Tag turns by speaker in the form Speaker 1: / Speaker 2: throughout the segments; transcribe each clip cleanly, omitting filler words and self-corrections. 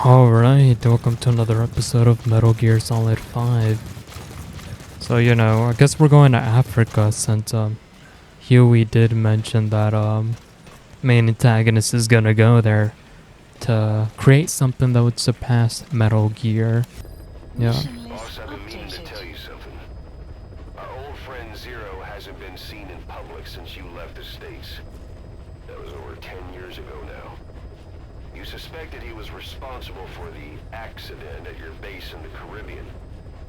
Speaker 1: Alright, welcome to another episode of Metal Gear Solid 5. So, I guess we're going to Africa since, Huey did mention that, main antagonist is gonna go there to create something that would surpass Metal Gear. Yeah.
Speaker 2: Boss, I've been meaning to tell you something. Our old friend Zero hasn't been seen in public since you left the States. That was over 10 years ago now. You suspected he was responsible for the accident at your base in the Caribbean.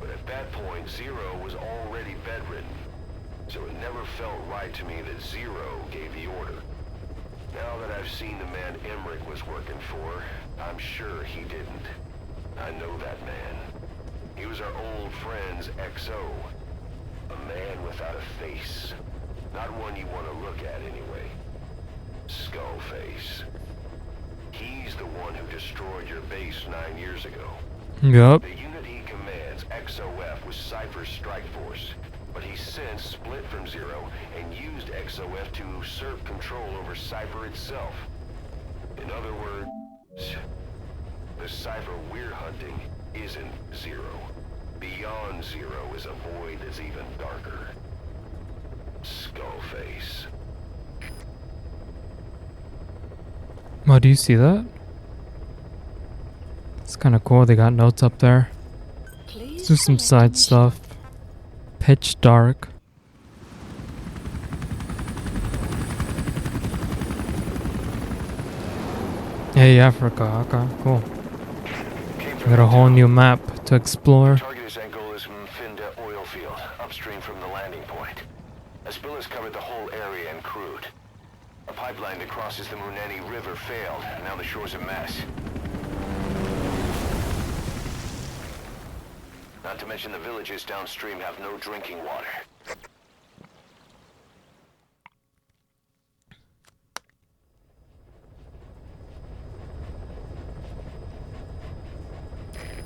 Speaker 2: But at that point, Zero was already bedridden. So it never felt right to me that Zero gave the order. Now that I've seen the man Emmerich was working for, I'm sure he didn't. I know that man. He was our old friend's XO. A man without a face. Not one you want to look at anyway. Skullface. He's the one who destroyed your base 9 years ago.
Speaker 1: Yup.
Speaker 2: The unit he commands, XOF, was Cypher's strike force. But he's since split from Zero and used XOF to usurp control over Cypher itself. In other words, the Cypher we're hunting isn't Zero. Beyond Zero is a void that's even darker. Skullface.
Speaker 1: Oh, do you see that? It's kind of cool. They got notes up there. Let's do some side stuff. Pitch dark. Hey, Africa. Okay, cool. We got a whole new map to explore.
Speaker 2: Target is Angola's Mfinda oil field, upstream from the landing point. A spill has covered the whole area and crude. A pipeline that crosses the Muneni River failed, and now the shore's a mess. Not to mention the villages downstream have no drinking water.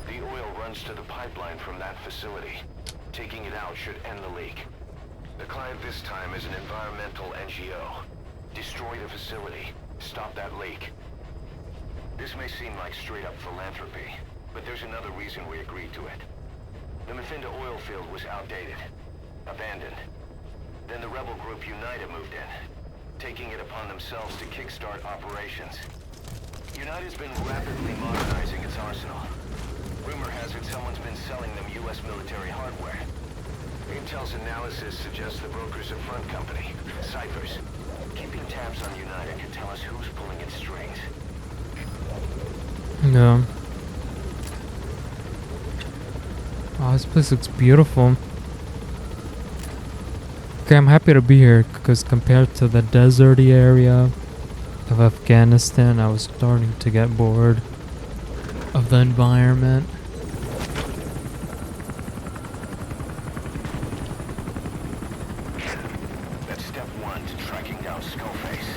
Speaker 2: The oil runs to the pipeline from that facility. Taking it out should end the leak. The client this time is an environmental NGO. Destroy the facility. Stop that leak. This may seem like straight-up philanthropy, but there's another reason we agreed to it. The Mfinda oil field was outdated, abandoned. Then the rebel group United moved in, taking it upon themselves to kickstart operations. United's been rapidly modernizing its arsenal. Rumor has it someone's been selling them U.S. military hardware. Intel's analysis suggests the broker's a front company, Cyphers. Keeping tabs on United can tell us who's pulling its strings.
Speaker 1: Yeah. Oh, this place looks beautiful. Okay, I'm happy to be here because compared to the deserty area of Afghanistan, I was starting to get bored of the environment.
Speaker 2: That's step one to tracking down Skullface.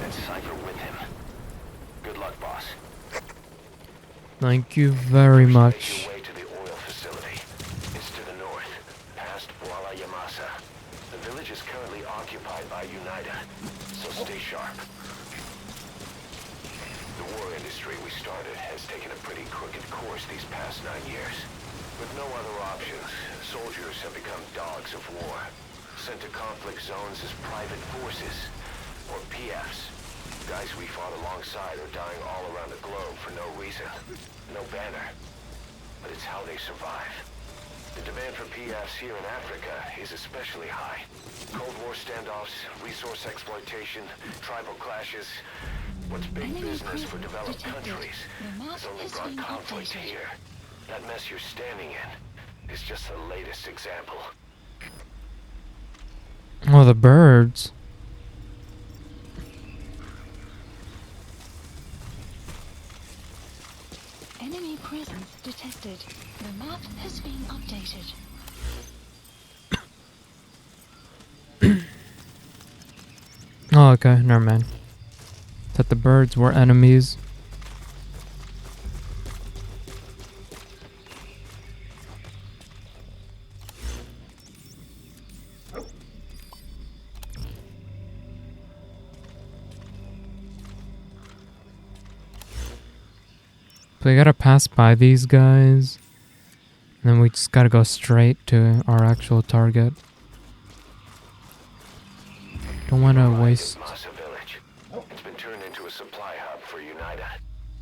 Speaker 2: And Cypher with him. Good luck, boss.
Speaker 1: Thank you very much.
Speaker 2: Soldiers have become dogs of war, sent to conflict zones as private forces, or PFs. Guys we fought alongside are dying all around the globe for no reason. No banner. But it's how they survive. The demand for PFs here in Africa is especially high. Cold War standoffs, resource exploitation, tribal clashes. What's big business for developed countries has only brought conflict here. That mess you're standing in is just the latest example.
Speaker 1: Oh, the birds.
Speaker 3: Enemy presence detected. The map has been updated.
Speaker 1: Oh, okay, never mind. Thought the birds were enemies. So we gotta pass by these guys. And then we just gotta go straight to our actual target. Don't wanna waste...
Speaker 2: Masa Village. It's been turned into a supply hub for UNITA,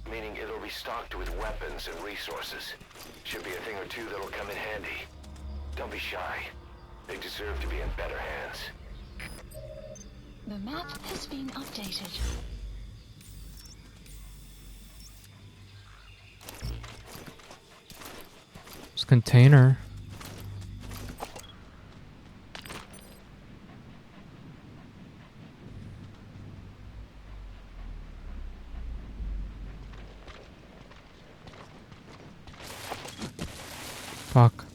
Speaker 2: meaning it'll be stocked with weapons and resources. Should be a thing or two that'll come in handy. Don't be shy. They deserve to be in better hands.
Speaker 3: The map has been updated.
Speaker 1: This container. Fuck.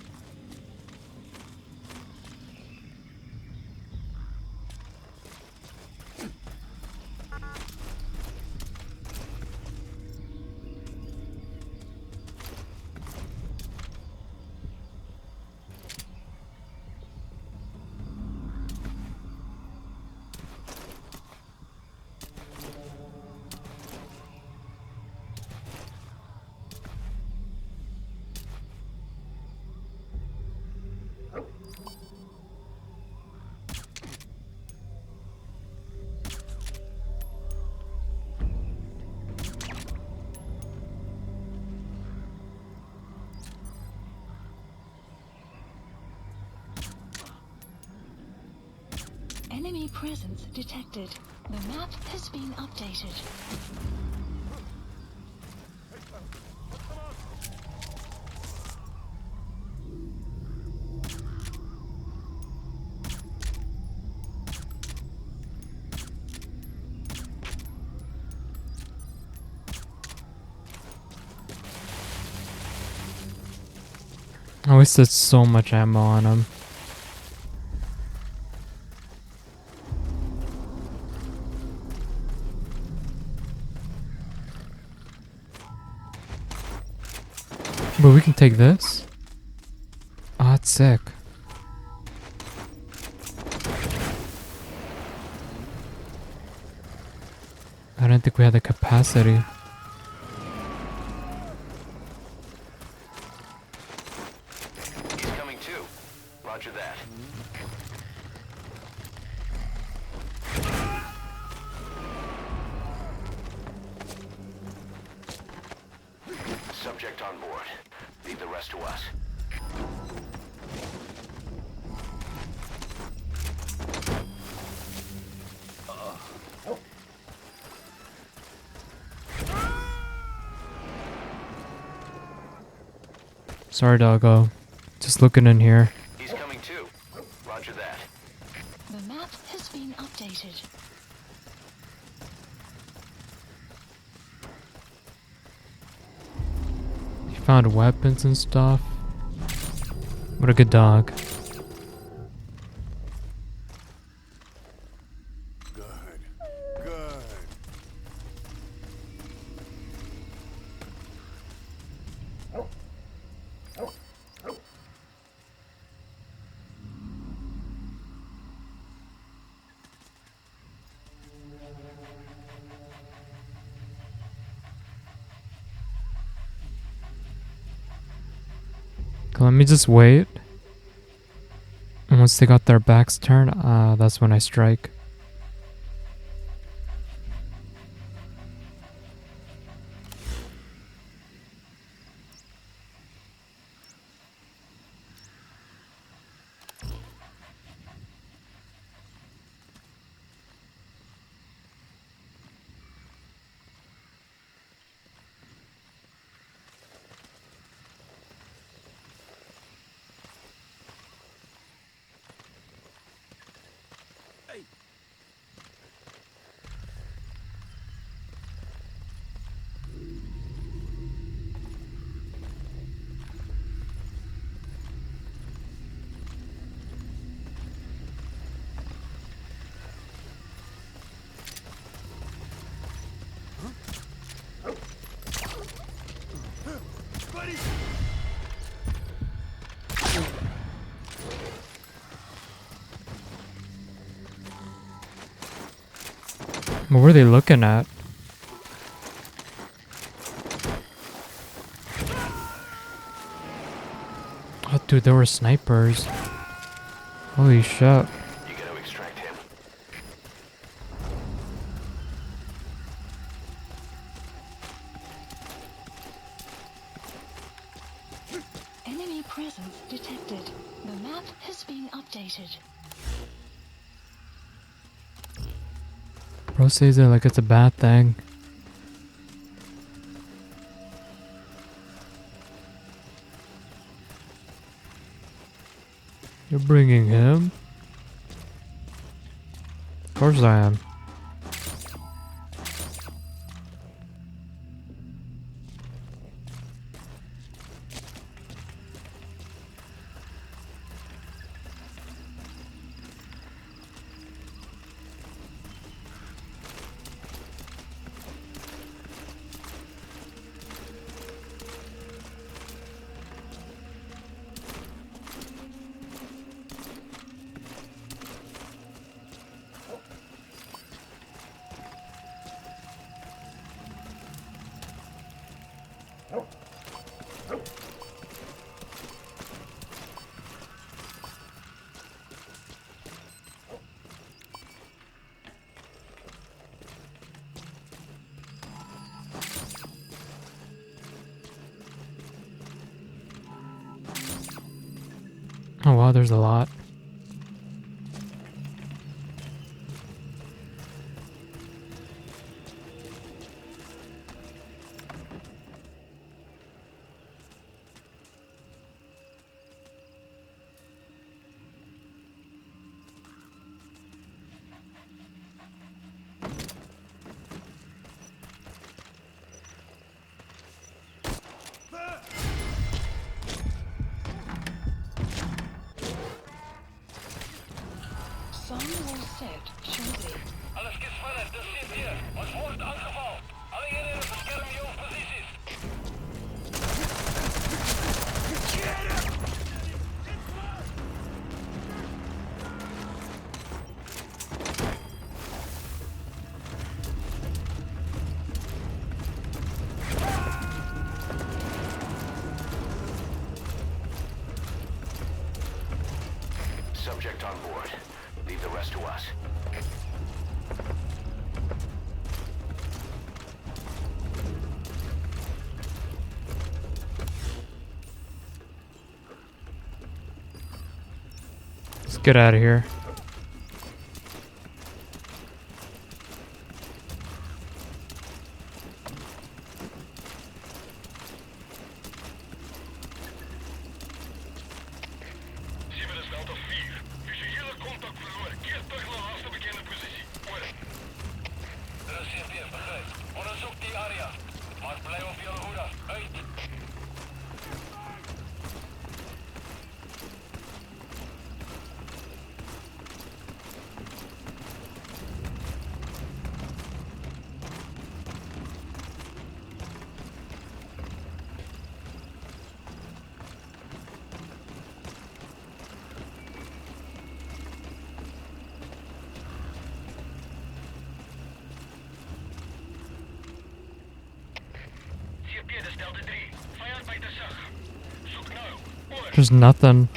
Speaker 3: Enemy presence detected. The map has been updated.
Speaker 1: I wasted so much ammo on him. But we can take this. Ah, it's sick. I don't think we have the capacity.
Speaker 2: He's coming too. Roger that. Subject on board. Leave the rest to us.
Speaker 1: Sorry, doggo. Just looking in here.
Speaker 2: He's coming too. Roger that.
Speaker 3: The map has been updated.
Speaker 1: He found weapons and stuff. What a good dog.
Speaker 4: Good. Good.
Speaker 1: Okay, let me just wait. And once they got their backs turned, that's when I strike. What were they looking at? Dude, there were snipers. Holy shit.
Speaker 2: You gotta extract him.
Speaker 3: Enemy presence detected. The map has been updated.
Speaker 1: Bro says it like it's a bad thing. You're bringing him? Of course I am. Oh wow, there's a lot.
Speaker 3: Sun will set shortly.
Speaker 5: Alles gespannt, das sind wir. Ons wordt aangevallen. Alle eenheden beschermen jouw posities.
Speaker 2: Subject on board. Leave the rest to us.
Speaker 1: Let's get out of here. There's nothing.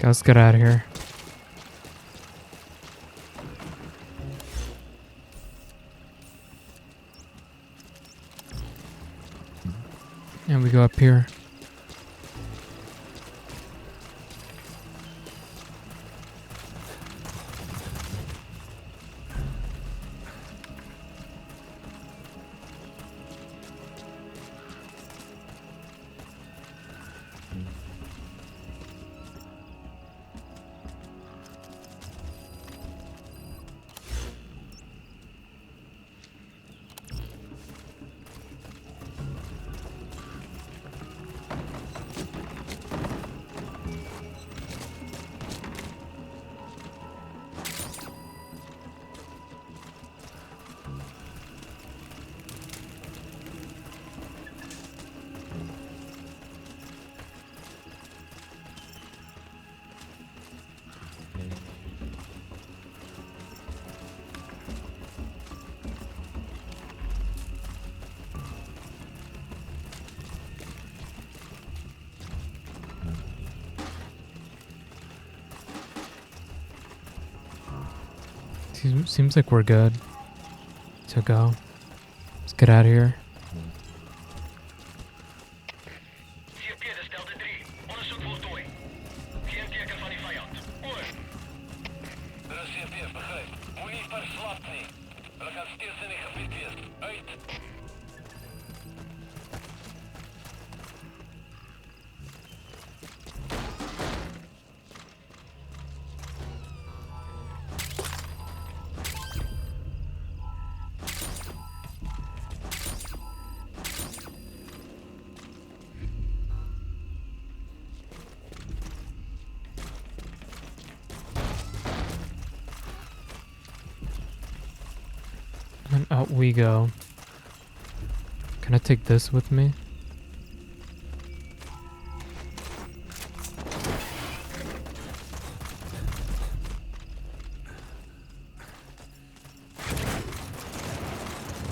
Speaker 1: Let's get out of here. And we go up here. Seems like we're good to go. Let's get out of here.
Speaker 5: CFP, dat is Delta 3. Onderzoek voltooid. Geen teken van die vijand. Oor. Dat is CFP, begrijp. Moenie verslapt nie. Hulle gaan steeds in die gebied wees. Uit.
Speaker 1: And out we go. Can I take this with me?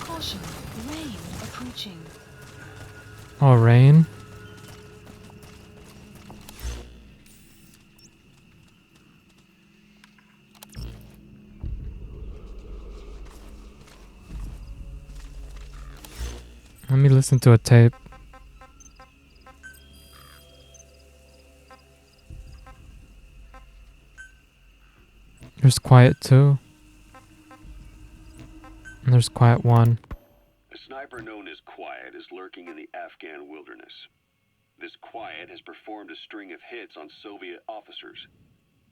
Speaker 3: Caution, rain approaching.
Speaker 1: Oh, rain. Let me listen to a tape. There's Quiet 2. And there's Quiet 1.
Speaker 6: A sniper known as Quiet is lurking in the Afghan wilderness. This Quiet has performed a string of hits on Soviet officers.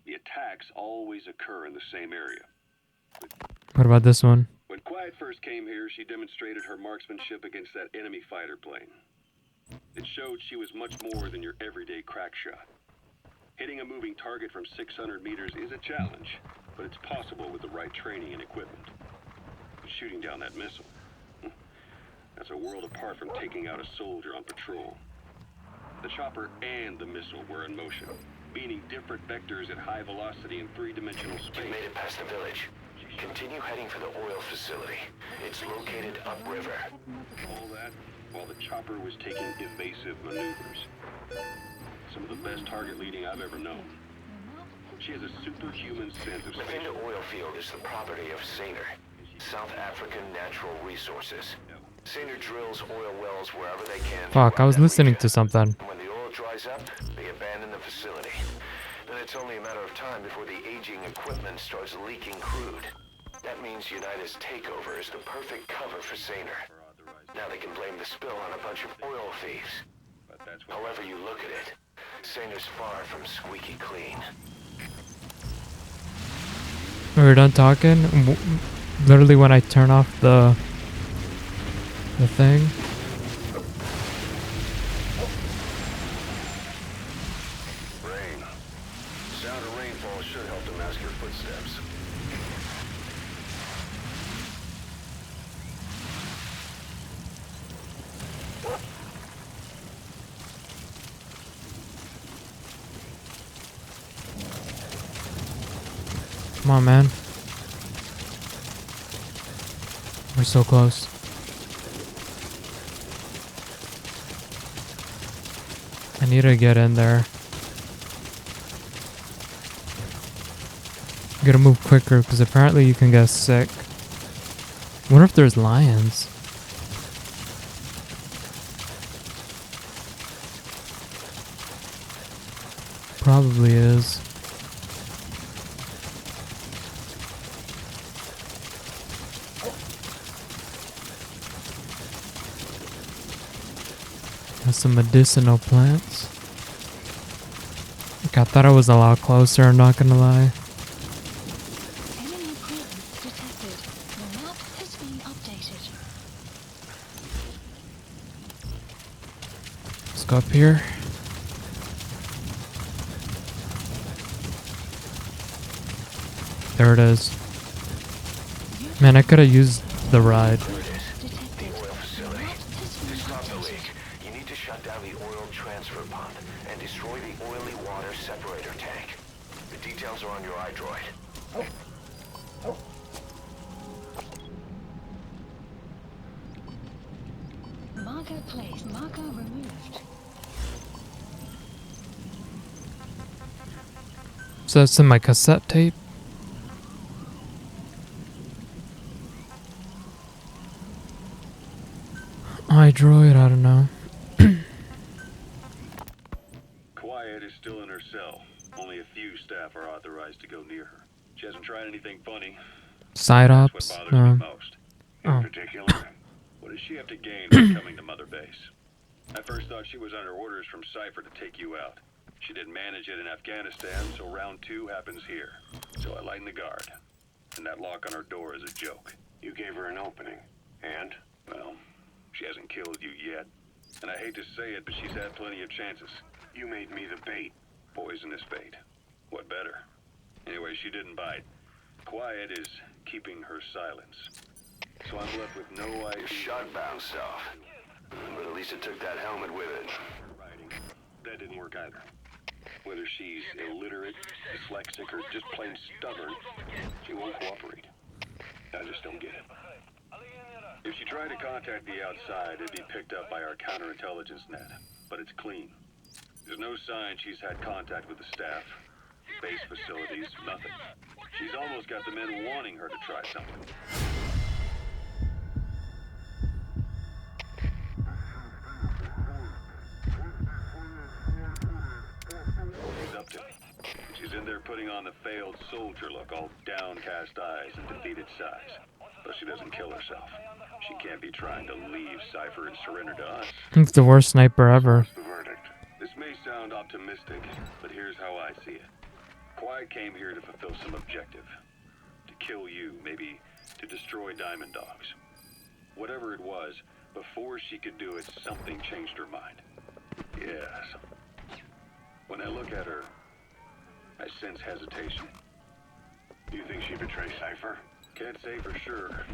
Speaker 6: The attacks always occur in the same area.
Speaker 1: What about this one?
Speaker 6: When Quiet first came here, she demonstrated her marksmanship against that enemy fighter plane. It showed she was much more than your everyday crack shot. Hitting a moving target from 600 meters is a challenge, but it's possible with the right training and equipment. But shooting down that missile, that's a world apart from taking out a soldier on patrol. The chopper and the missile were in motion, meaning different vectors at high velocity in three-dimensional
Speaker 2: You
Speaker 6: space.
Speaker 2: made it past the village. Continue heading for the oil facility. It's located upriver.
Speaker 6: All that while the chopper was taking evasive maneuvers. Some of the best target leading I've ever known. She has a superhuman sense of
Speaker 2: The
Speaker 6: spatial.
Speaker 2: Vinda oil field is the property of Saner, South African Natural Resources. Saner drills oil wells wherever they can.
Speaker 1: Fuck, I was
Speaker 2: throughout that
Speaker 1: listening
Speaker 2: region.
Speaker 1: to something.
Speaker 2: When the oil dries up, they abandon the facility. Then it's only a matter of time before the aging equipment starts leaking crude. That means United's takeover is the perfect cover for Saner. Now they can blame the spill on a bunch of oil thieves.
Speaker 6: But that's what
Speaker 2: However you look at it, Saner's far from squeaky clean.
Speaker 1: We're done talking. Literally when I turn off the thing.
Speaker 2: Rain. Sound of rainfall should help to mask your footsteps.
Speaker 1: Come on, man. We're so close. I need to get in there. Gotta move quicker because apparently you can get sick. Wonder if there's lions. Probably is. There's some medicinal plants. Like, I thought I was a lot closer, I'm not gonna lie.
Speaker 3: Enemy presence detected. The map has been updated.
Speaker 1: Let's go up here. There it is. Man, I could have used the ride.
Speaker 2: There it is.
Speaker 3: Detected.
Speaker 2: The oil facility.
Speaker 3: Has been
Speaker 2: To stop the
Speaker 3: updated.
Speaker 2: leak, you need to shut down the oil transfer pump and destroy the oily water separator tank. The details are on your iDroid.
Speaker 3: Marker placed. Marker removed.
Speaker 1: So that's in my cassette tape. droid, I don't know.
Speaker 6: Quiet is still in her cell. Only a few staff are authorized to go near her. She hasn't tried anything funny.
Speaker 1: Side
Speaker 6: That's what
Speaker 1: ops?
Speaker 6: bothers
Speaker 1: No.
Speaker 6: me most. In
Speaker 1: Oh.
Speaker 6: particular, what does she have to gain by coming to Mother Base? I first thought she was under orders from Cypher to take you out. She didn't manage it in Afghanistan, so round 2 happens here. So I lighten the guard. And that lock on her door is a joke.
Speaker 2: You gave her an opening. And?
Speaker 6: Well, she hasn't killed you yet. And I hate to say it, but she's had plenty of chances.
Speaker 2: You made me the bait.
Speaker 6: Poisonous bait. What better? Anyway, she didn't bite. Quiet is keeping her silence. So I'm left with no idea.
Speaker 2: Shot bounced off. But at least it took that helmet with it.
Speaker 6: Writing. That didn't work either. Whether she's illiterate, dyslexic, or just plain stubborn, she won't cooperate. I just don't get it. If she tried to contact the outside, it'd be picked up by our counterintelligence net. But it's clean. There's no sign she's had contact with the staff, base facilities, nothing. She's almost got the men wanting her to try something. She's up to it. She's in there putting on the failed soldier look, all downcast eyes and defeated sighs. But she doesn't kill herself. She can't be trying to leave Cypher and surrender to us.
Speaker 1: He's the worst sniper ever.
Speaker 6: The verdict. This may sound optimistic, but here's how I see it. Quiet came here to fulfill some objective. To kill you, maybe to destroy Diamond Dogs. Whatever it was, before she could do it, something changed her mind. Yes. When I look at her, I sense hesitation.
Speaker 2: You think she betrayed Cypher?
Speaker 6: Can't say for sure.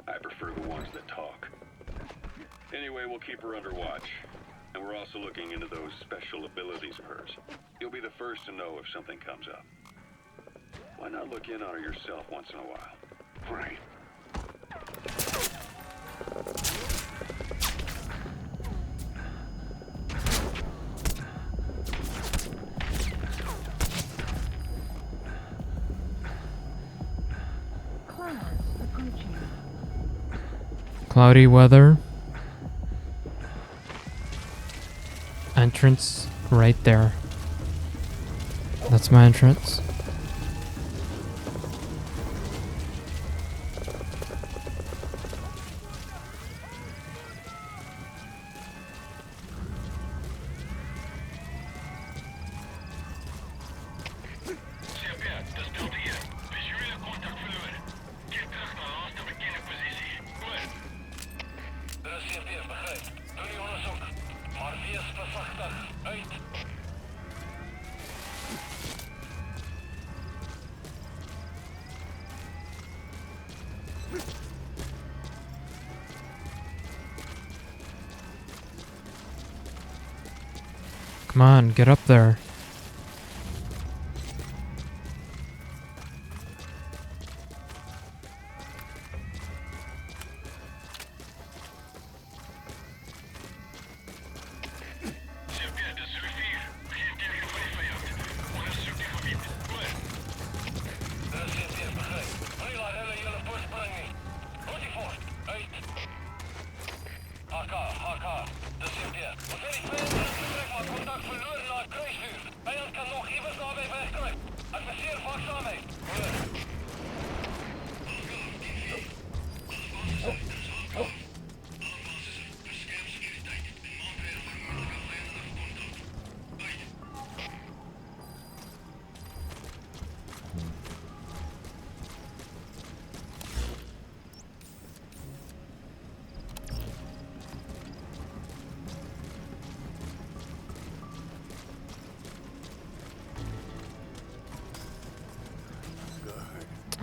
Speaker 6: I prefer the ones that talk. Anyway, we'll keep her under watch. And we're also looking into those special abilities of hers. You'll be the first to know if something comes up. Why not look in on her yourself once in a while?
Speaker 2: Right.
Speaker 3: Clouds approaching.
Speaker 1: Cloudy weather. Entrance right there. That's my entrance. Come on, get up there.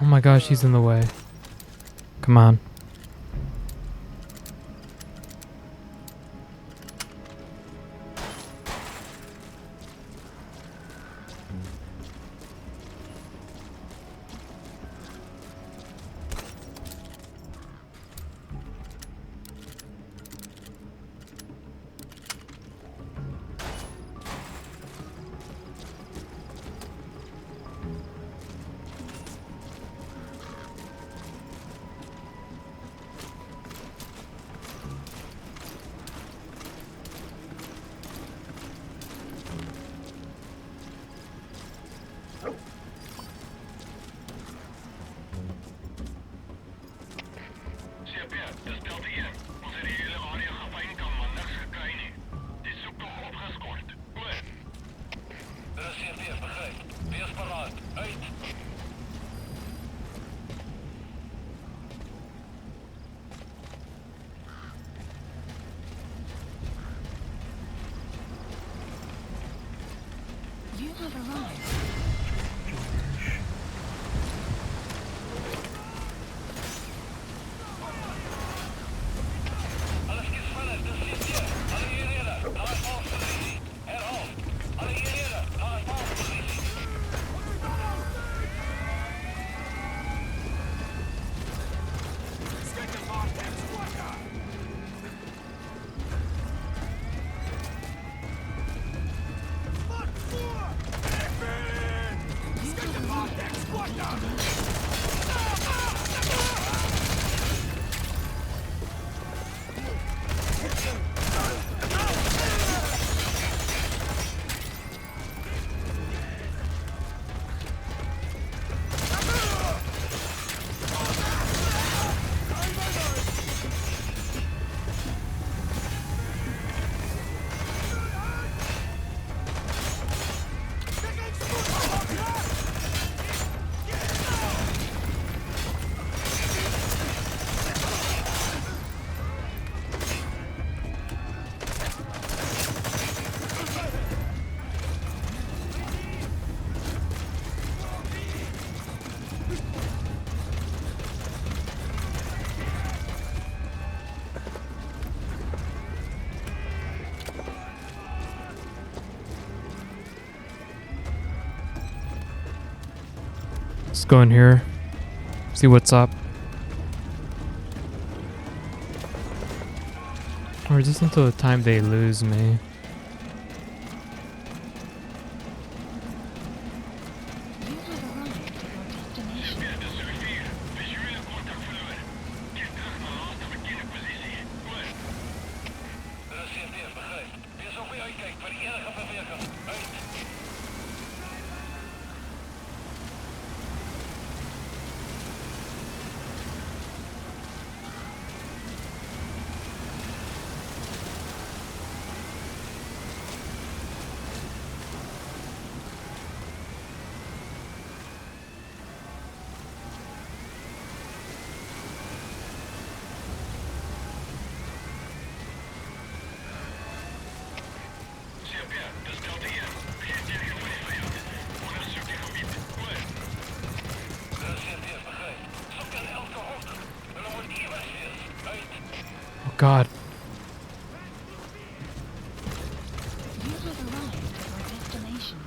Speaker 1: Oh my gosh, he's in the way. Come on. Let's go in here. See what's up. Or just until the time they lose me.
Speaker 3: You have arrived at your destination.
Speaker 5: Er is CFDF, begrijp. Wees op je uitkijkt voor enige beweging. Uit. CFDF, dus Delta hier. Begin tegen van die vijand. Onderzoek je gebied. Goed. Er is CFDF, begrijp. Zoek aan elke hoogte. En dan moet je wegwezen. Uit.
Speaker 1: Oh god.
Speaker 3: You have arrived at your destination.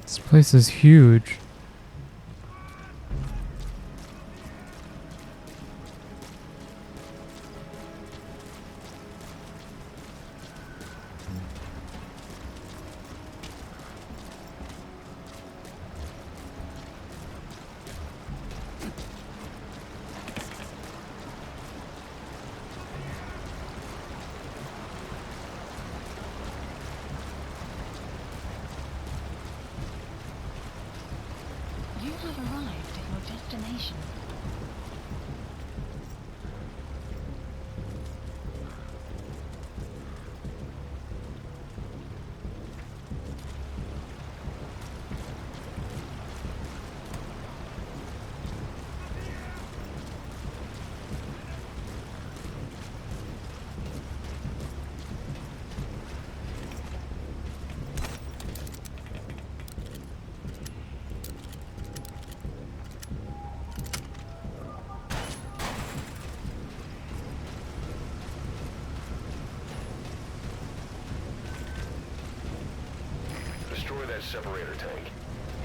Speaker 1: This place is huge.
Speaker 3: You have arrived at your destination.
Speaker 2: Destroy that separator tank.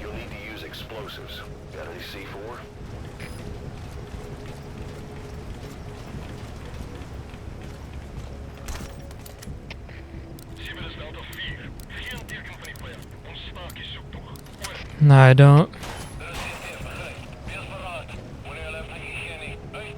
Speaker 2: You'll need to use explosives. Got any C4?
Speaker 5: Zie we dus Delta 4. Geen teken van die vijand. Ontstaak je zoektocht. Goed.
Speaker 1: No, I don't.
Speaker 5: Er is CFDF, begrijp. Wees paraat. Wanneer left ik hygiënie. Uit.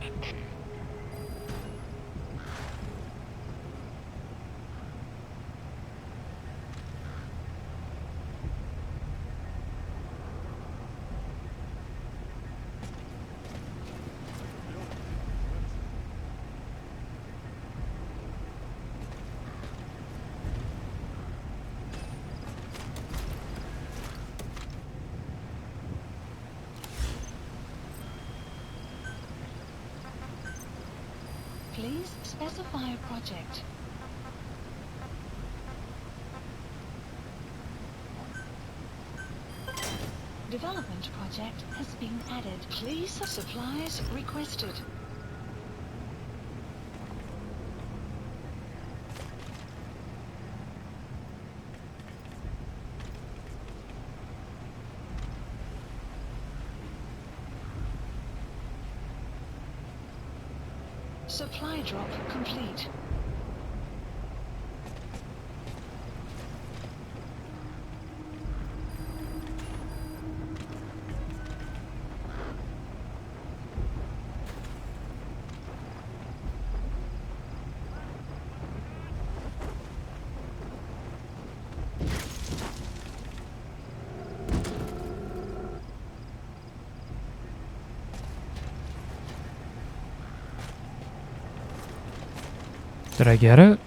Speaker 3: Please specify a project. Development project has been added. Please supplies requested. Supply drop complete.
Speaker 1: Did I get it?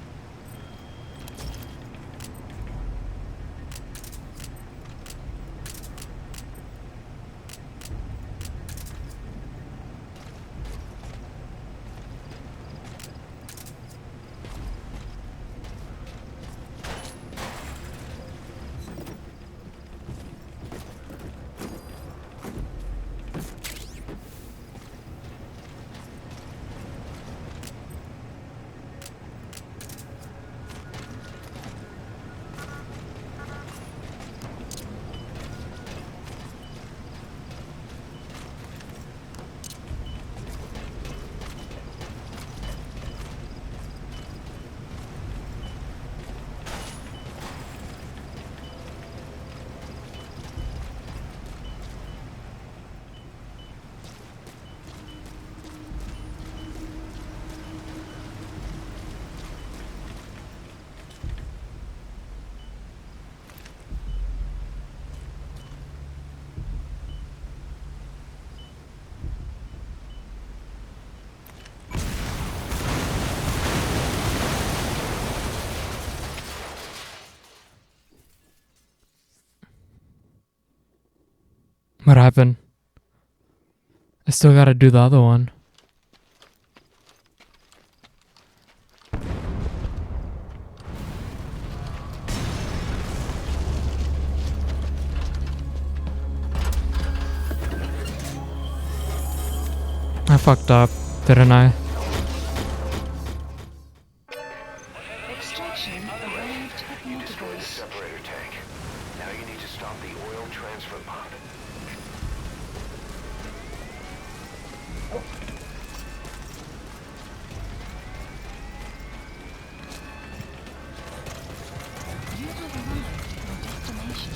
Speaker 1: What happened? I still gotta do the other one. I fucked up, didn't I?
Speaker 3: Extraction arrived at
Speaker 2: You destroyed the
Speaker 3: motorboats.
Speaker 2: separator tank. Now you need to stop the oil transfer pump.
Speaker 3: You have arrived at your destination.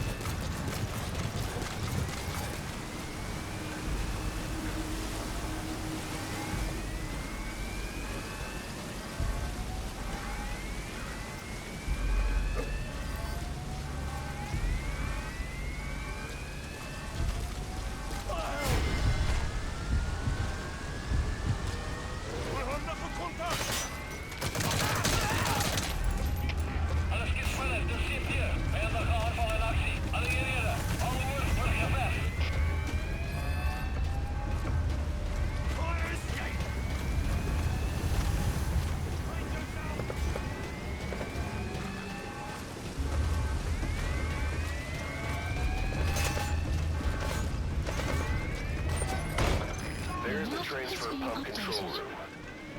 Speaker 5: Alles gespannen, dus zit hier. Vijandige aanval in actie. Alliëren. Alle oorlog burgervest.
Speaker 2: There's the transfer pump control room.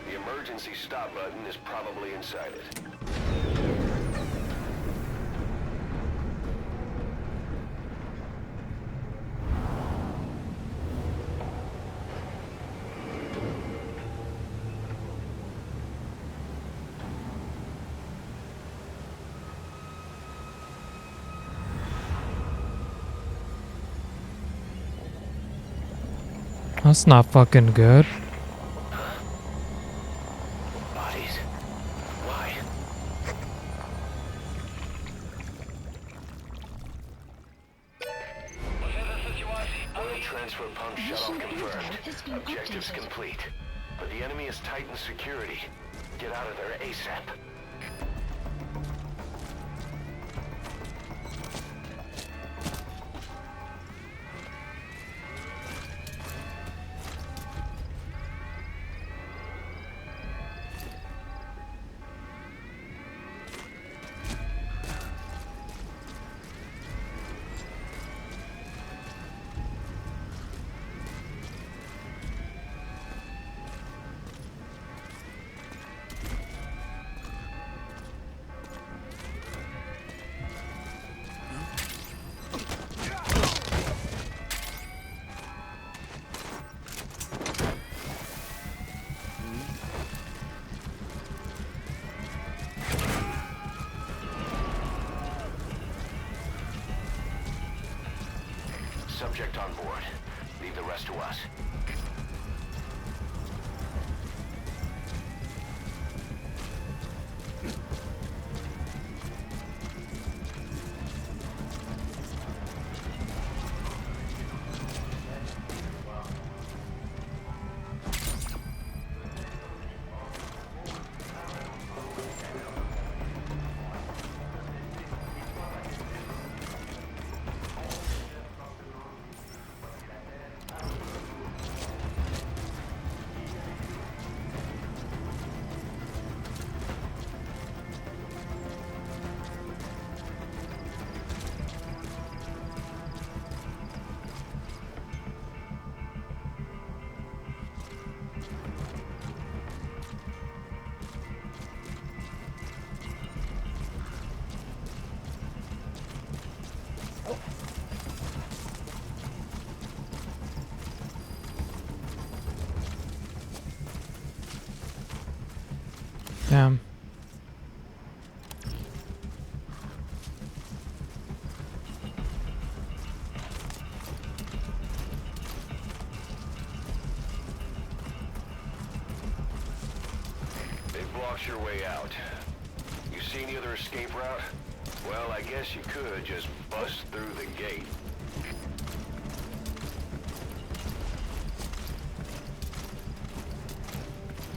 Speaker 2: The emergency stop button is probably inside it.
Speaker 1: That's not fucking good.
Speaker 2: Bodies? Why?
Speaker 5: Wat is de situatie?
Speaker 2: Oil transfer pump shut-off
Speaker 3: Mission info
Speaker 2: confirmed.
Speaker 3: has been
Speaker 2: Objectives
Speaker 3: updated.
Speaker 2: complete. But the enemy has tightened security. Get out of there ASAP. Subject on board. Leave the rest to us.
Speaker 1: Damn.
Speaker 2: They've blocked your way out. You see any other escape route? Well, I guess you could just bust through the gate.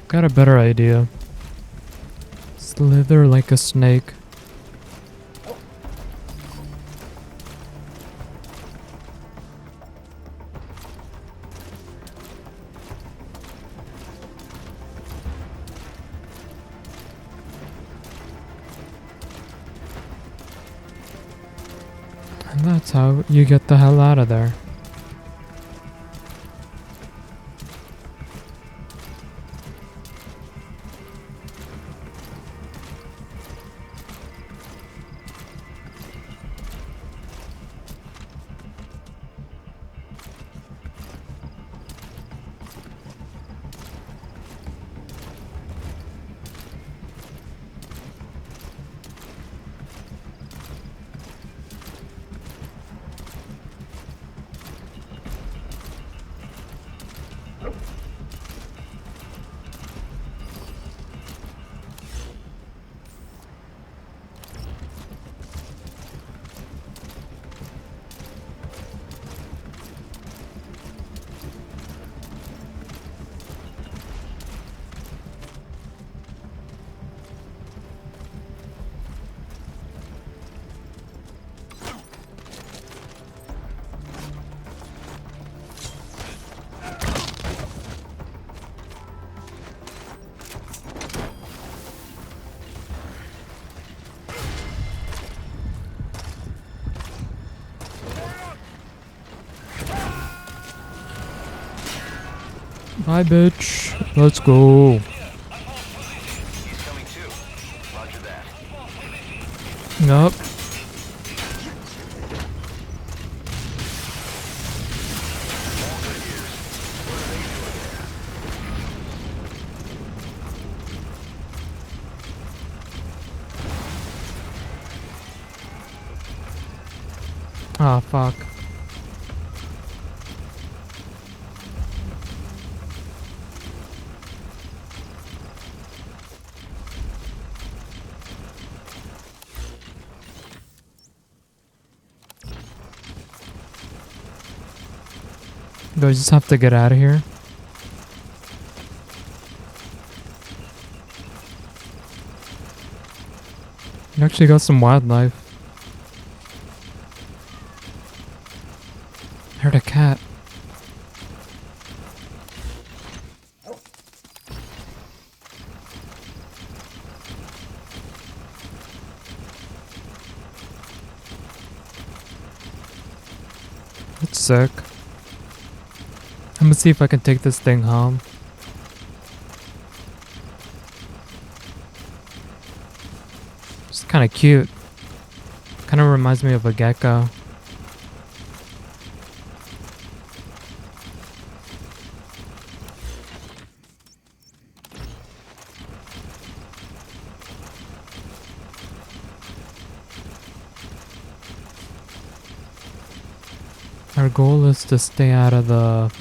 Speaker 1: Got a better idea. Slither like a snake. And that's how you get the hell out of there. Bye, bitch. Let's go.
Speaker 2: He's coming too. Roger that.
Speaker 1: Yup. Ah, fuck. Do I just have to get out of here? You actually got some wildlife. I heard a cat. That's sick. I'm gonna see if I can take this thing home. It's kind of cute. Kind of reminds me of a gecko. Our goal is to stay out of the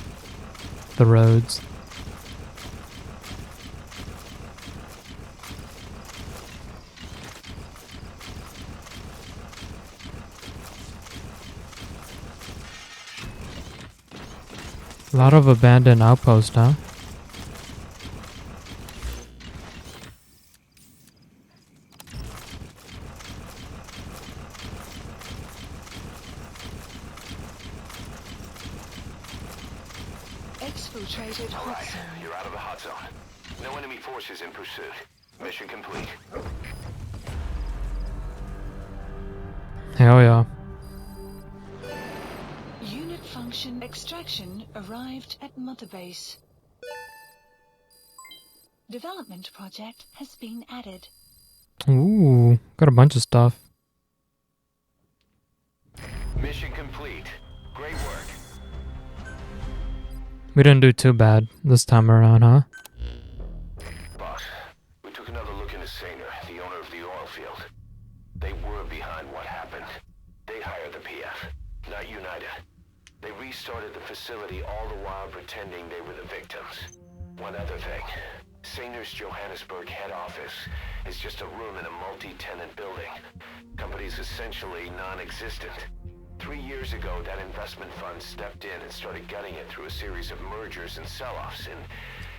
Speaker 1: roads. A lot of abandoned outposts, huh?
Speaker 3: Exfiltrated
Speaker 2: All
Speaker 3: hot
Speaker 2: right,
Speaker 3: zone.
Speaker 2: you're out of the hot zone. No enemy forces in pursuit. Mission complete.
Speaker 1: Hell yeah.
Speaker 3: Unit function extraction arrived at Mother Base. Development project has been added.
Speaker 1: Ooh, got a bunch of stuff.
Speaker 2: Mission complete. Great work.
Speaker 1: We didn't do too bad this time around, huh?
Speaker 2: Boss, we took another look into Saner, the owner of the oil field. They were behind what happened. They hired the PF, not United. They restarted the facility all the while pretending they were the victims. One other thing. Saner's Johannesburg head office is just a room in a multi-tenant building. Company's essentially non-existent. 3 years ago, that investment fund stepped in and started gutting it through a series of mergers and sell-offs. And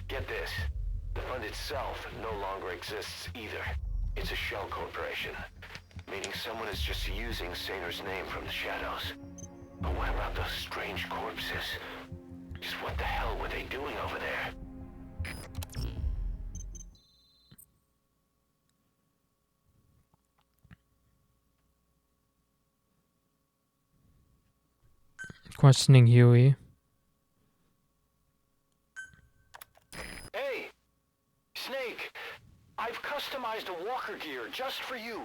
Speaker 2: get this, the fund itself no longer exists either. It's a shell corporation, meaning someone is just using Saner's name from the shadows. But what about those strange corpses? Just what the hell were they doing over there?
Speaker 1: Questioning Huey.
Speaker 2: Hey, Snake, I've customized a walker gear just for you.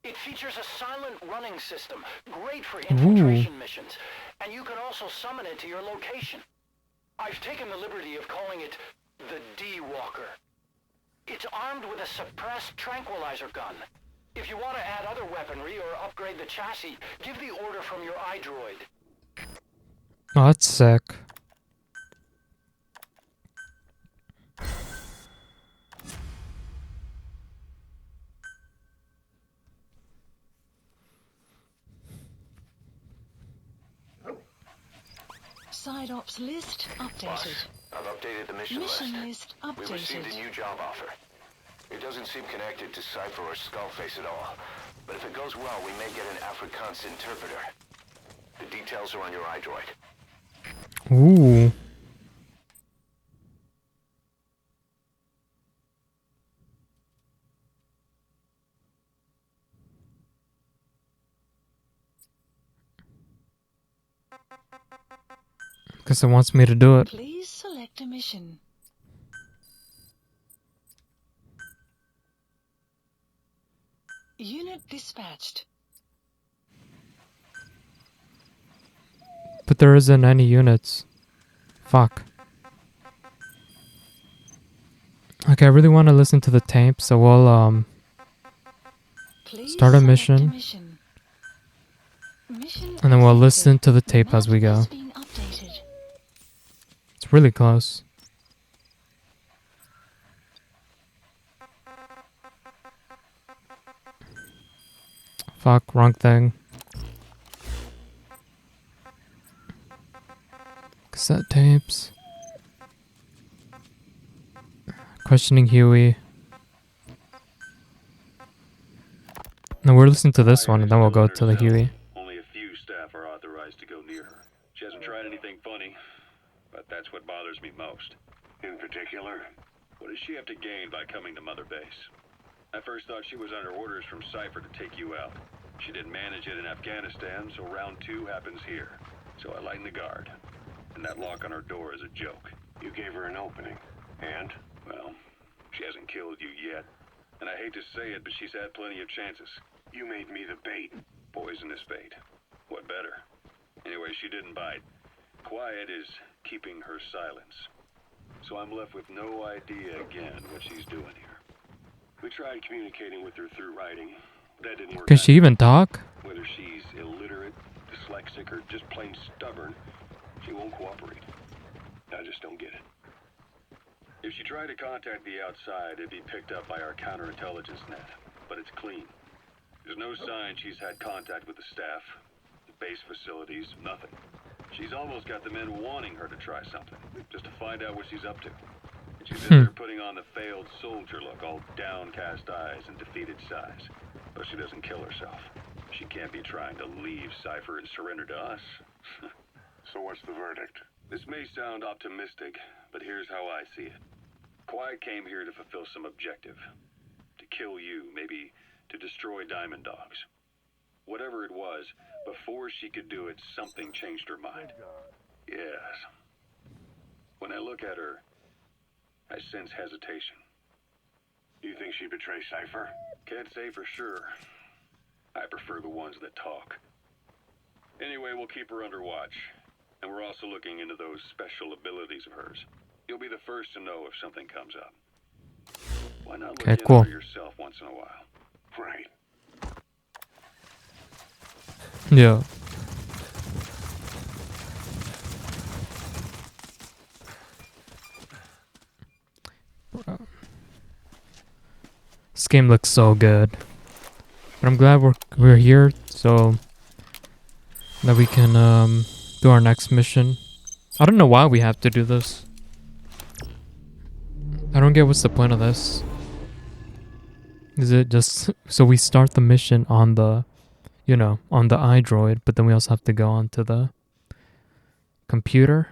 Speaker 2: It features a silent running system, great for infiltration missions, and you can also summon it to your location. I've taken the liberty of calling it the D-Walker. It's armed with a suppressed tranquilizer gun. If you want to add other weaponry or upgrade the chassis, give the order from your iDroid.
Speaker 1: Oh, that's sick.
Speaker 3: Side ops list updated.
Speaker 2: Boss, I've updated the mission list.
Speaker 3: Mission list
Speaker 2: We received a
Speaker 3: updated.
Speaker 2: new job offer. It doesn't seem connected to Cypher or Skullface at all. But if it goes well, we may get an Afrikaans interpreter. The details are on your iDroid.
Speaker 1: Ooh. Guess it wants me to do it.
Speaker 3: Please select a mission. Unit dispatched.
Speaker 1: But there isn't any units. Fuck. Okay, I really want to listen to the tape, so we'll
Speaker 3: Please
Speaker 1: start a
Speaker 3: select
Speaker 1: mission.
Speaker 3: Mission
Speaker 1: And then we'll
Speaker 3: accepted.
Speaker 1: listen to the
Speaker 3: The
Speaker 1: tape as we
Speaker 3: map
Speaker 1: go.
Speaker 3: has been updated.
Speaker 1: It's really close. Fuck, wrong thing. Cassette tapes. Questioning Huey. No, we're listening to this one, and then we'll go to the Huey.
Speaker 6: Only a few staff are authorized to go near her. She hasn't tried anything funny, but that's what bothers me most.
Speaker 4: In particular?
Speaker 6: What does she have to gain by coming to Mother Base? I first thought she was under orders from Cypher to take you out. She didn't manage it in Afghanistan, so round 2 happens here. So I lighten the guard. And that lock on her door is a joke.
Speaker 4: You gave her an opening. And?
Speaker 6: Well, she hasn't killed you yet. And I hate to say it, but she's had plenty of chances.
Speaker 4: You made me the bait.
Speaker 6: Poisonous bait. What better? Anyway, she didn't bite. Quiet is keeping her silence. So I'm left with no idea again what she's doing here.
Speaker 4: We tried communicating with her through writing. That didn't work.
Speaker 1: Can she even talk?
Speaker 6: Whether she's illiterate, dyslexic, or just plain stubborn, she won't cooperate.
Speaker 4: I just don't get it.
Speaker 6: If she tried to contact the outside, it'd be picked up by our counterintelligence net. But it's clean. There's no sign she's had contact with the staff, the base facilities, nothing. She's almost got the men wanting her to try something, just to find out what she's up to. And she's in there putting on the failed soldier look, all downcast eyes and defeated sighs. But she doesn't kill herself. She can't be trying to leave Cypher and surrender to us.
Speaker 4: So what's the verdict?
Speaker 6: This may sound optimistic, but here's how I see it. Quiet came here to fulfill some objective. To kill you, maybe to destroy Diamond Dogs. Whatever it was, before she could do it, something changed her mind. Yes. When I look at her, I sense hesitation.
Speaker 4: You think she betrayed Cypher?
Speaker 6: Can't say for sure. I prefer the ones that talk. Anyway, we'll keep her under watch. And we're also looking into those special abilities of hers. You'll be the first to know if something comes up. Why not look
Speaker 1: Okay,
Speaker 6: into
Speaker 1: cool.
Speaker 6: her yourself once in a while?
Speaker 4: Right.
Speaker 1: Yeah. This game looks so good. But I'm glad we're here so that we can do our next mission. I don't know why we have to do this. I don't get what's the point of this. Is it just so we start the mission on the, you know, on the iDroid, but then we also have to go onto the computer?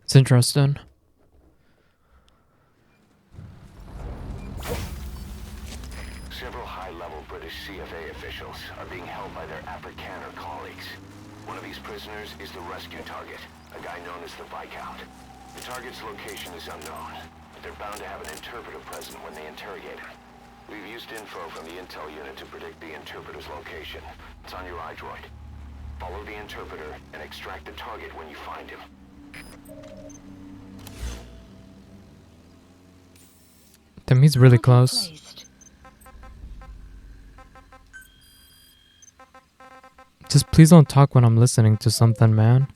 Speaker 1: It's interesting.
Speaker 2: Several high-level British CFA officials are being held by their Afrikaner colleagues. One of these prisoners is the rescue target, a guy known as the Viscount. The target's location is unknown, but they're bound to have an interpreter present when they interrogate him. We've used info from the intel unit to predict the interpreter's location. It's on your iDroid. Follow the interpreter and extract the target when you find him.
Speaker 1: Damn, he's really
Speaker 3: Target
Speaker 1: close.
Speaker 3: placed.
Speaker 1: Just please don't talk when I'm listening to something, man.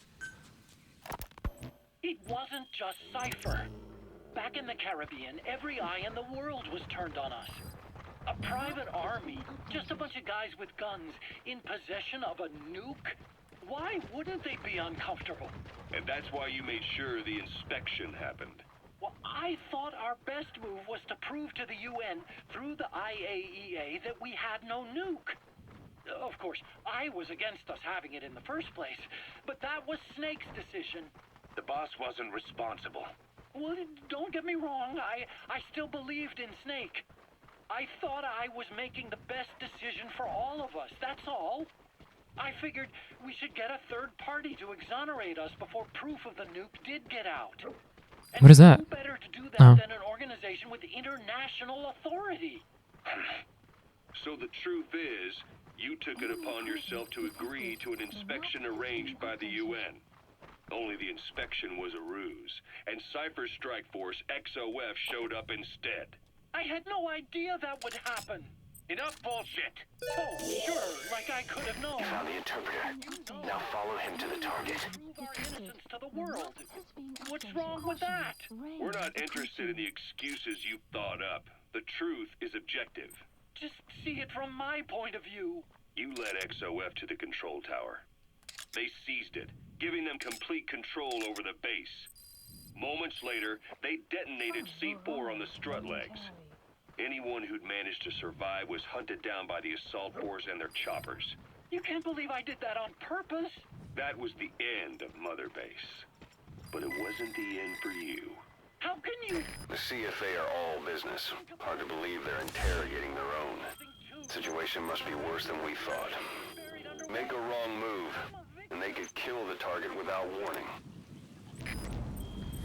Speaker 7: It wasn't just Cypher. Back in the Caribbean, every eye in the world was turned on us. A private army, just a bunch of guys with guns, in possession of a nuke? Why wouldn't they be uncomfortable?
Speaker 6: And that's why you made sure the inspection happened.
Speaker 7: Well, I thought our best move was to prove to the UN through the IAEA that we had no nuke. Of course, I was against us having it in the first place, but that was Snake's decision.
Speaker 5: The boss wasn't responsible.
Speaker 7: Well, don't get me wrong, I still believed in Snake. I thought I was making the best decision for all of us, that's all. I figured we should get a third party to exonerate us before proof of the nuke did get out. And
Speaker 1: What is that?
Speaker 7: who better to do that
Speaker 1: Oh.
Speaker 7: than an organization with international authority?
Speaker 6: So the truth is, you took it upon yourself to agree to an inspection arranged by the UN. Only the inspection was a ruse, and Cypher's strike force, XOF, showed up instead.
Speaker 7: I had no idea that would happen.
Speaker 5: Enough bullshit.
Speaker 7: Oh, sure, like I could have known.
Speaker 2: You found the interpreter. Now follow him to the target.
Speaker 7: Prove our innocence to the world. What's
Speaker 3: Updated.
Speaker 7: wrong with that?
Speaker 3: Range
Speaker 6: We're not interested in the
Speaker 3: decreasing.
Speaker 6: excuses you've thought up. The truth is objective.
Speaker 7: Just see it from my point of view.
Speaker 6: You led XOF to the control tower. They seized it, giving them complete control over the base. Moments later, they detonated C4 on the strut legs. Anyone who'd managed to survive was hunted down by the assault force and their choppers.
Speaker 7: You can't believe I did that on purpose.
Speaker 6: That was the end of Mother Base. But it wasn't the end for you.
Speaker 7: How can you?
Speaker 2: The CFA are all business. Hard to believe they're interrogating their own. Situation must be worse than we thought. Make a wrong move, and they could kill the target without warning.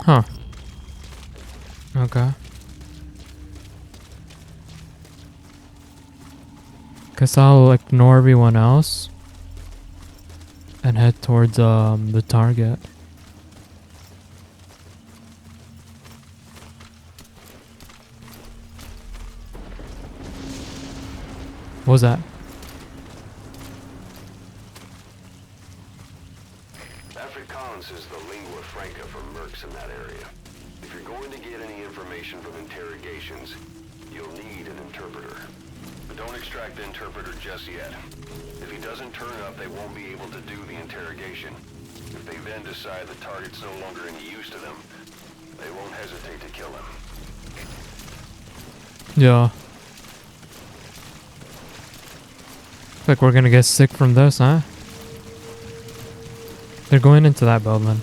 Speaker 1: Huh. Okay. Guess I'll ignore everyone else and head towards the target. What was that?
Speaker 2: Afrikaans is the lingua franca for mercs in that area. If you're going to get any information from interrogations, you'll need an interpreter. But don't extract the interpreter just yet. If he doesn't turn up, they won't be able to do the interrogation. If they then decide the target's no longer any use to them, they won't hesitate to kill him.
Speaker 1: Yeah. Like we're gonna get sick from this, huh? They're going into that building.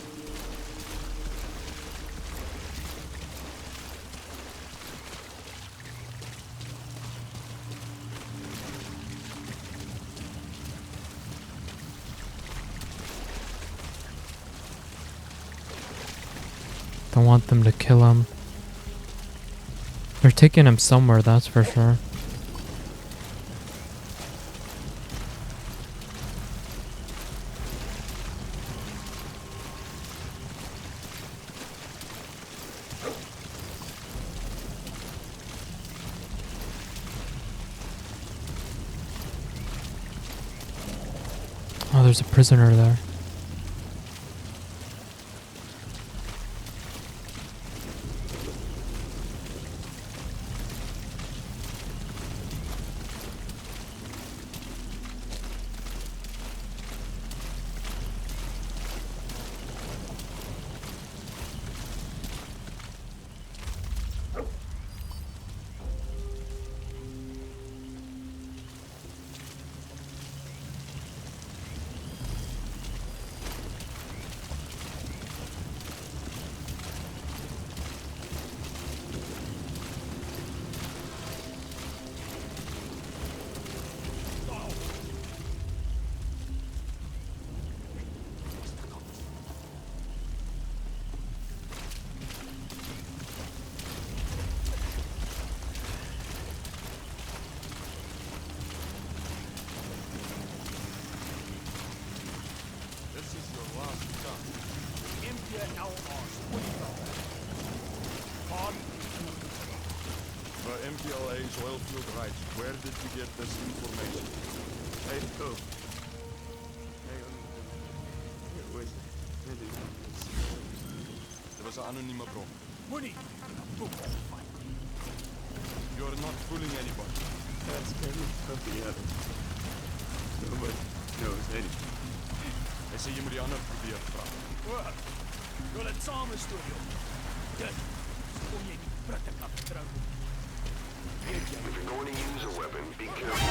Speaker 1: Don't want them to kill him. They're taking him somewhere, that's for sure. Oh, there's a prisoner there.
Speaker 8: scheduled right. Where did you get this information? Hey, oh. Hey, where's Er was 'n anonieme bron.
Speaker 9: Moenie!
Speaker 8: You're not fooling anybody.
Speaker 6: That's coming from the other. Nobody knows anything.
Speaker 8: Hy sê jy moet die ander probeer vra.
Speaker 9: Hoor! Julle het saam 'n storie op. Dit kon jy nie prikke kan vertrou nie. Weet jy?
Speaker 2: If you're going to use a weapon, be careful.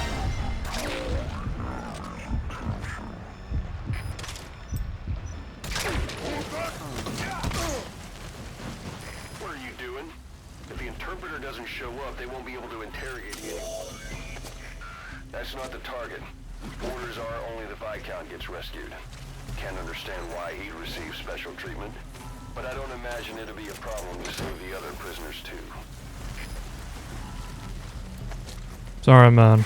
Speaker 2: What are you doing? If the interpreter doesn't show up, they won't be able to interrogate you. That's not the target. Orders are only the Viscount gets rescued. Can't understand why he'd receive special treatment, but I don't imagine it'll be a problem to save the other prisoners too.
Speaker 1: Sorry, man.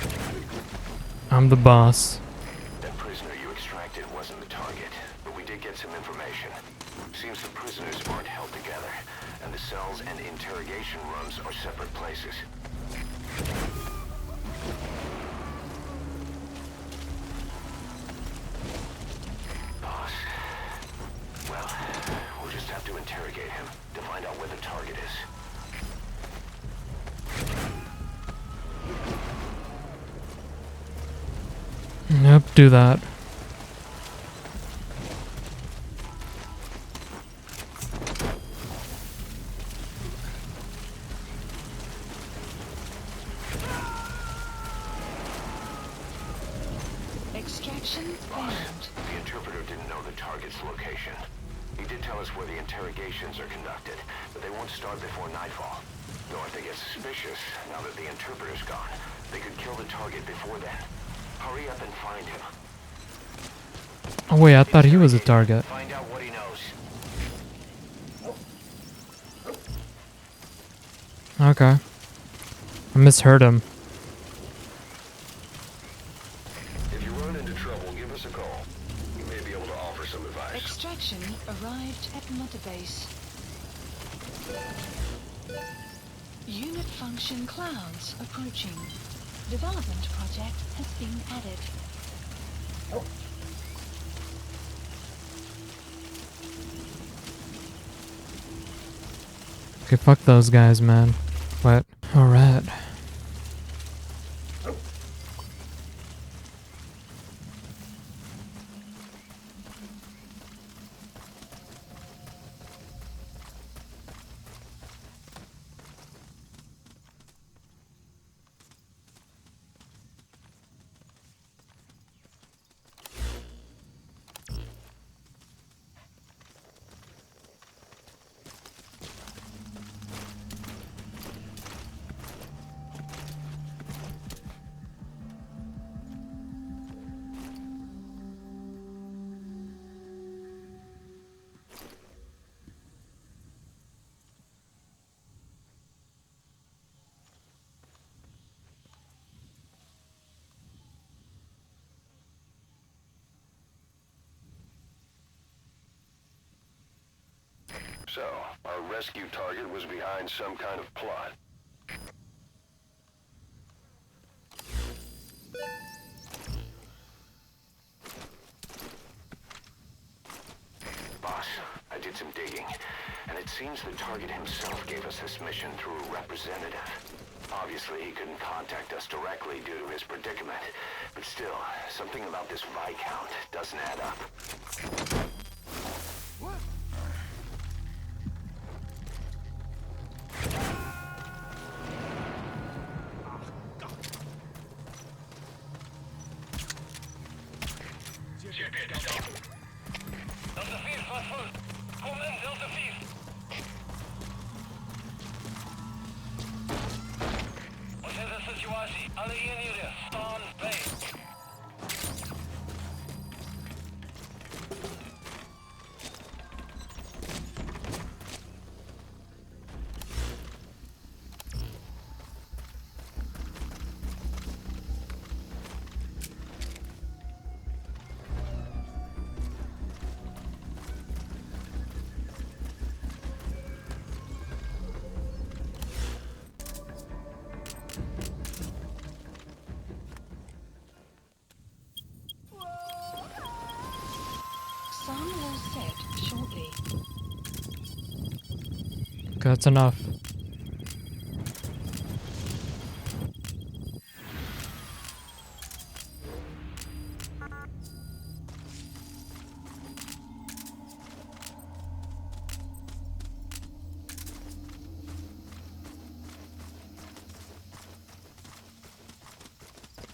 Speaker 1: I'm the boss.
Speaker 2: That prisoner you extracted wasn't the target, but we did get some information. Seems the prisoners aren't held together, and the cells and interrogation rooms are separate places. Boss. Well, we'll just have to interrogate him to find out where the target is.
Speaker 1: Yep, do that.
Speaker 3: Extraction
Speaker 2: Boss,
Speaker 3: failed.
Speaker 2: the interpreter didn't know the target's location. He did tell us where the interrogations are conducted, but they won't start before nightfall. Though if they get suspicious, now that the interpreter's gone, they could kill the target before then. Hurry up and find him.
Speaker 1: Oh wait, I thought he was a target.
Speaker 2: Find out what he knows.
Speaker 1: Okay. I misheard him.
Speaker 2: If you run into trouble, give us a call. We may be able to offer some advice.
Speaker 3: Extraction arrived at Mother Base. Unit function clouds approaching. Development project has been added.
Speaker 1: Okay, fuck those guys, man. What? Alright.
Speaker 2: So, our rescue target was behind some kind of plot. Boss, I did some digging, and it seems the target himself gave us this mission through a representative. Obviously, he couldn't contact us directly due to his predicament, but still, something about this Viscount doesn't add up.
Speaker 5: Delta 4 staat voor. Kom in, Delta 4. Wat is de situatie? Alle eenheden staan bij.
Speaker 3: remotely.
Speaker 1: Okay, that's enough.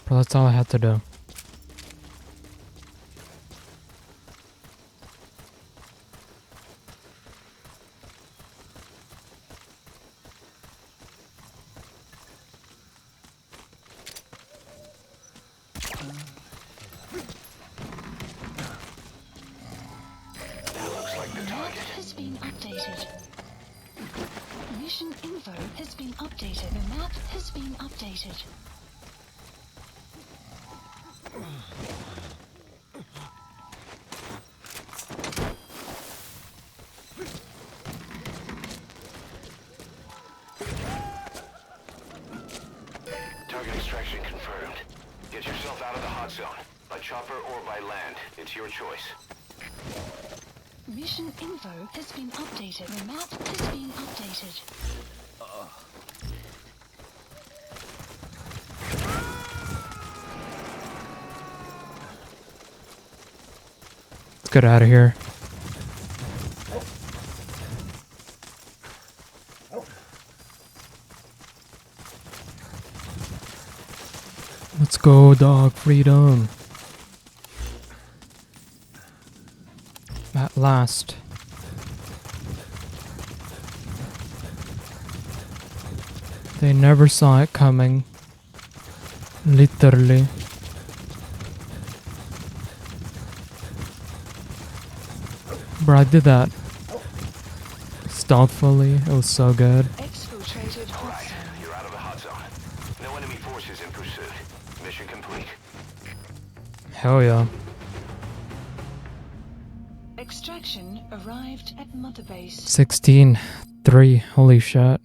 Speaker 1: But that's all I had to do.
Speaker 3: The map has been updated. Mission info has been updated. The map has been updated.
Speaker 2: Target extraction confirmed. Get yourself out of the hot zone. By chopper or by land. It's your choice.
Speaker 3: Mission info has been updated. The map has been updated.
Speaker 1: Let's get out of here. Let's go, dog. Freedom. At last. They never saw it coming. Literally. Bro, I did that stealthily. It was so good.
Speaker 3: Exfiltrated hot
Speaker 2: Alright,
Speaker 3: zone.
Speaker 2: you're out of the hot zone. No enemy forces in pursuit. Mission complete.
Speaker 1: Hell yeah.
Speaker 3: Extraction arrived at Mother Base.
Speaker 1: 16-3. Holy shit.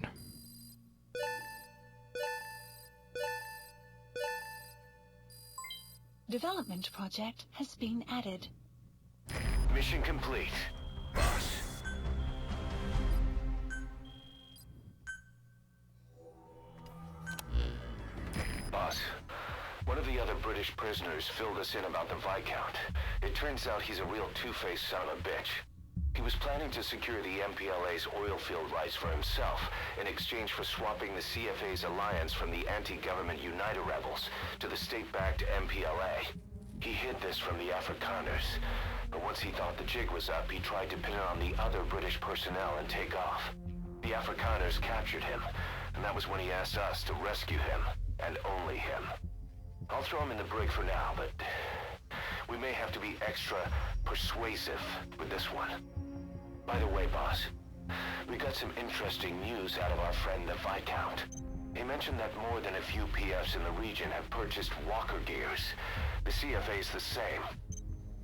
Speaker 3: Development project has been added.
Speaker 2: Mission complete. Boss. Boss, one of the other British prisoners filled us in about the Viscount. It turns out he's a real two-faced son of a bitch. He was planning to secure the MPLA's oil field rights for himself in exchange for swapping the CFA's alliance from the anti-government United rebels to the state-backed MPLA. He hid this from the Afrikaners, but once he thought the jig was up, he tried to pin it on the other British personnel and take off. The Afrikaners captured him, and that was when he asked us to rescue him, and only him. I'll throw him in the brig for now, but we may have to be extra persuasive with this one. By the way, boss, we got some interesting news out of our friend the Viscount. He mentioned that more than a few PFs in the region have purchased walker gears. The CFA's the same.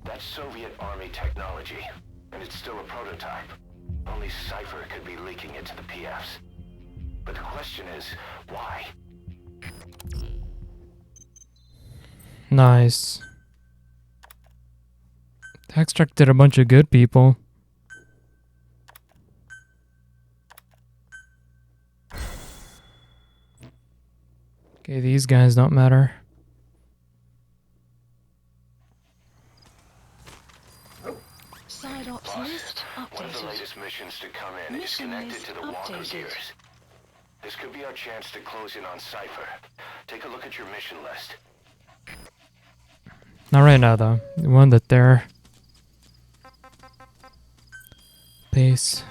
Speaker 2: That's Soviet Army technology, and it's still a prototype. Only Cypher could be leaking it to the PFs. But the question is, why?
Speaker 1: Nice. Extracted a bunch of good people. Okay, these guys don't matter.
Speaker 3: Side ops
Speaker 2: Boss,
Speaker 3: list
Speaker 2: one of the
Speaker 3: updated.
Speaker 2: latest missions to come in is
Speaker 3: Mission
Speaker 2: connected
Speaker 3: list
Speaker 2: to the walker
Speaker 3: updated.
Speaker 2: gears. This could be our chance to close in on Cypher. Take a look at your mission list.
Speaker 1: Not right now, though. We want that there. Peace.